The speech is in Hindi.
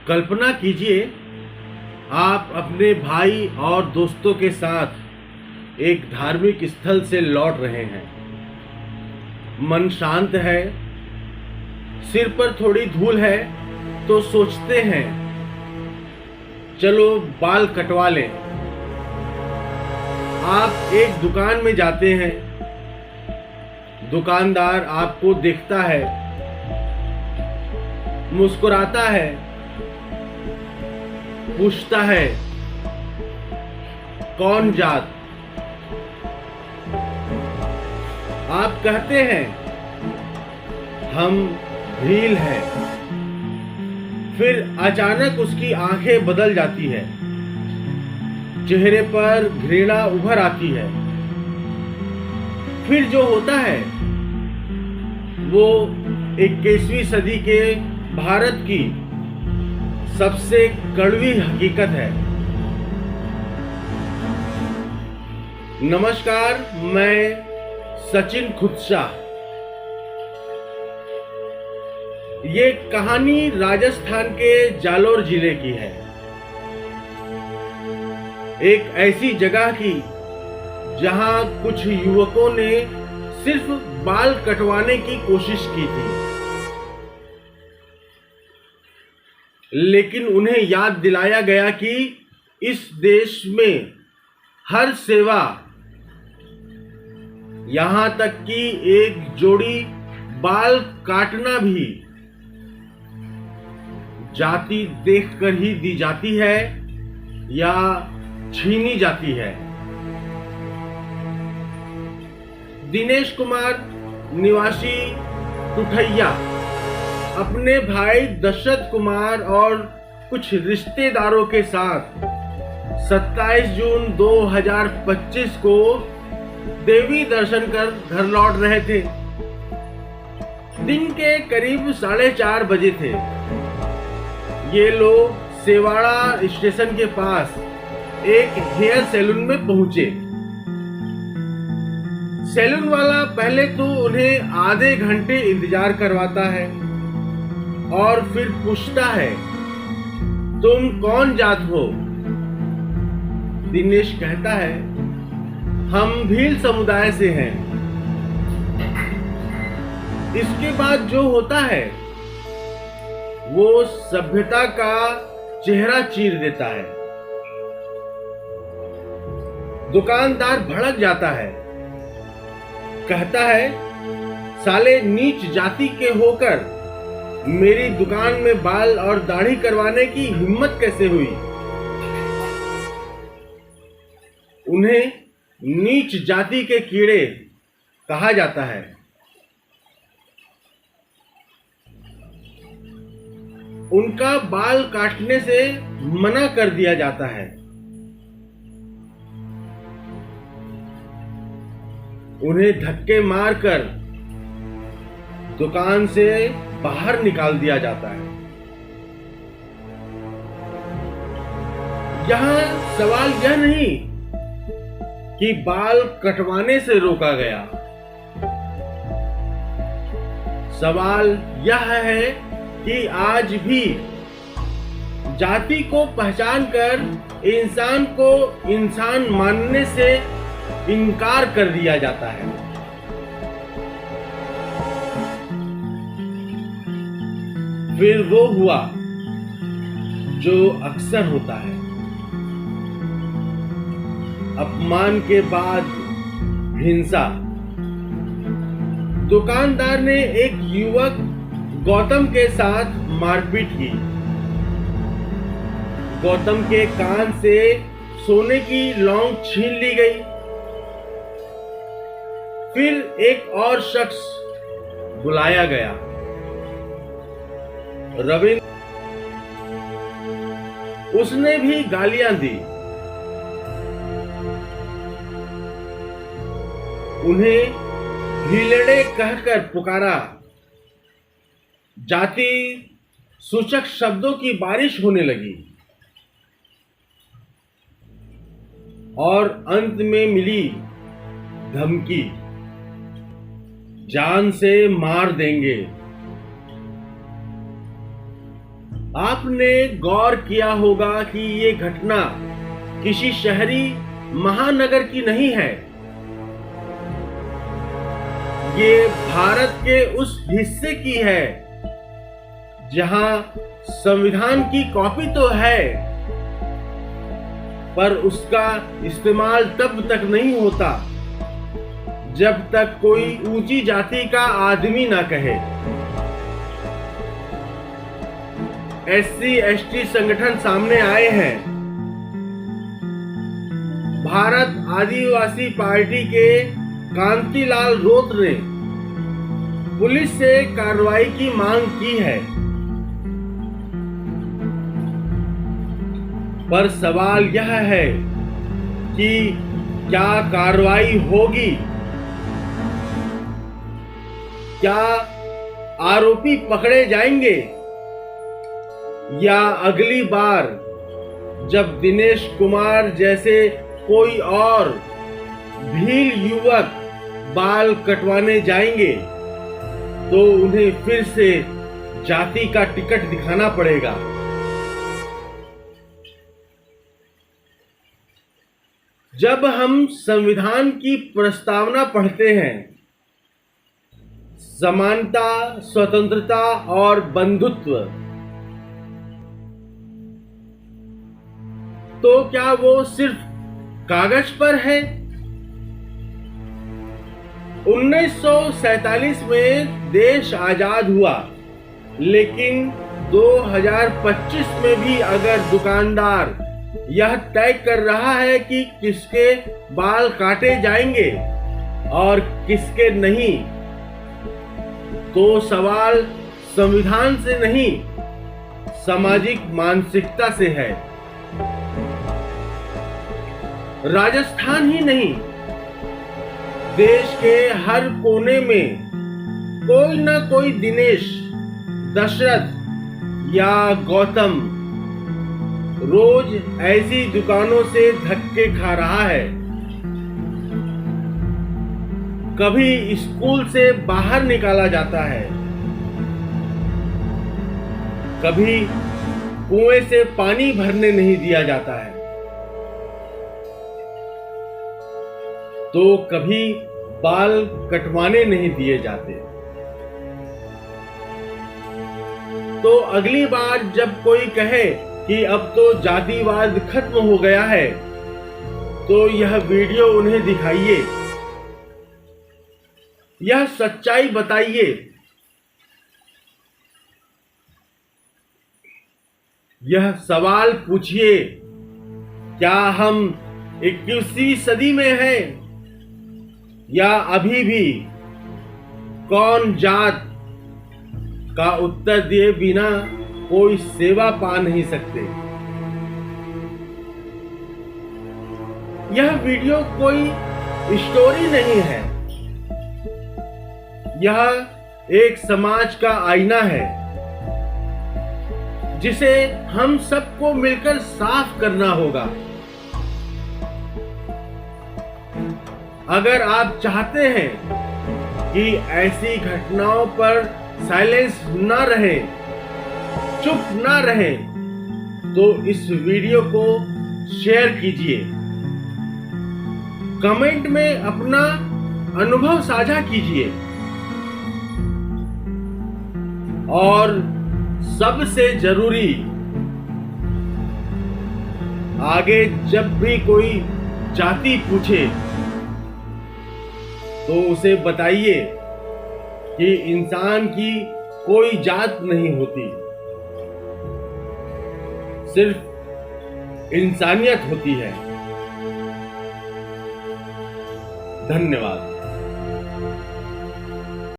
कल्पना कीजिए, आप अपने भाई और दोस्तों के साथ एक धार्मिक स्थल से लौट रहे हैं। मन शांत है, सिर पर थोड़ी धूल है, तो सोचते हैं चलो बाल कटवा लें। आप एक दुकान में जाते हैं। दुकानदार आपको देखता है, मुस्कुराता है, पूछता है कौन जात। आप कहते हैं हम भील हैं। फिर अचानक उसकी आंखें बदल जाती है, चेहरे पर घृणा उभर आती है। फिर जो होता है वो 21वीं सदी के भारत की सबसे कड़वी हकीकत है। नमस्कार, मैं सचिन खुदशाह। ये कहानी राजस्थान के जालोर जिले की है। एक ऐसी जगह की जहां कुछ युवकों ने सिर्फ बाल कटवाने की कोशिश की थी, लेकिन उन्हें याद दिलाया गया कि इस देश में हर सेवा, यहां तक कि एक जोड़ी बाल काटना भी जाति देखकर ही दी जाती है या छीनी जाती है। दिनेश कुमार निवासी टुठैया अपने भाई दशरथ कुमार और कुछ रिश्तेदारों के साथ 27 जून 2025 को देवी दर्शन कर घर लौट रहे थे। दिन के करीब 4:30 बजे थे। ये लोग सेवाड़ा स्टेशन के पास एक हेयर सैलून में पहुंचे। सैलून वाला पहले तो उन्हें आधे घंटे इंतजार करवाता है और फिर पूछता है तुम कौन जात हो। दिनेश कहता है हम भील समुदाय से हैं। इसके बाद जो होता है वो सभ्यता का चेहरा चीर देता है। दुकानदार भड़क जाता है, कहता है साले नीच जाति के होकर मेरी दुकान में बाल और दाढ़ी करवाने की हिम्मत कैसे हुई। उन्हें नीच जाति के कीड़े कहा जाता है। उनका बाल काटने से मना कर दिया जाता है। उन्हें धक्के मारकर दुकान से बाहर निकाल दिया जाता है। यहां सवाल यह नहीं कि बाल कटवाने से रोका गया। सवाल यह है कि आज भी जाति को पहचान कर इंसान को इंसान मानने से इनकार कर दिया जाता है। फिर वो हुआ जो अक्सर होता है। अपमान के बाद हिंसा। दुकानदार ने एक युवक गौतम के साथ मारपीट की। गौतम के कान से सोने की लौंग छीन ली गई। फिर एक और शख्स बुलाया गया, रविंद्र। उसने भी गालियां दी। उन्हें भीलड़े कहकर पुकारा। जाति सूचक शब्दों की बारिश होने लगी और अंत में मिली धमकी, जान से मार देंगे। आपने गौर किया होगा कि ये घटना किसी शहरी महानगर की नहीं है। ये भारत के उस हिस्से की है जहां संविधान की कॉपी तो है, पर उसका इस्तेमाल तब तक नहीं होता जब तक कोई ऊंची जाति का आदमी ना कहे। SC/ST संगठन सामने आए हैं। भारत आदिवासी पार्टी के कांतिलाल रोत ने पुलिस से कार्रवाई की मांग की है, पर सवाल यह है कि क्या कार्रवाई होगी? क्या आरोपी पकड़े जाएंगे? या अगली बार जब दिनेश कुमार जैसे कोई और भील युवक बाल कटवाने जाएंगे तो उन्हें फिर से जाति का टिकट दिखाना पड़ेगा? जब हम संविधान की प्रस्तावना पढ़ते हैं, समानता, स्वतंत्रता और बंधुत्व, तो क्या वो सिर्फ कागज पर है? 1947 में देश आजाद हुआ, लेकिन 2025 में भी अगर दुकानदार यह तय कर रहा है कि किसके बाल काटे जाएंगे और किसके नहीं, तो सवाल संविधान से नहीं, सामाजिक मानसिकता से है। राजस्थान ही नहीं, देश के हर कोने में कोई ना कोई दिनेश, दशरथ या गौतम रोज ऐसी दुकानों से धक्के खा रहा है। कभी स्कूल से बाहर निकाला जाता है, कभी कुएं से पानी भरने नहीं दिया जाता है, तो कभी बाल कटवाने नहीं दिए जाते। तो अगली बार जब कोई कहे कि अब तो जातिवाद खत्म हो गया है, तो यह वीडियो उन्हें दिखाइए, यह सच्चाई बताइए। यह सवाल पूछिए, क्या हम 21वीं सदी में हैं या अभी भी? कौन जात का उत्तर दिए बिना कोई सेवा पा नहीं सकते। यह वीडियो कोई स्टोरी नहीं है, यह एक समाज का आईना है जिसे हम सबको मिलकर साफ करना होगा। अगर आप चाहते हैं कि ऐसी घटनाओं पर साइलेंस ना रहे, चुप ना रहे, तो इस वीडियो को शेयर कीजिए, कमेंट में अपना अनुभव साझा कीजिए, और सबसे जरूरी, आगे जब भी कोई जाति पूछे तो उसे बताइए कि इंसान की कोई जात नहीं होती, सिर्फ इंसानियत होती है। धन्यवाद।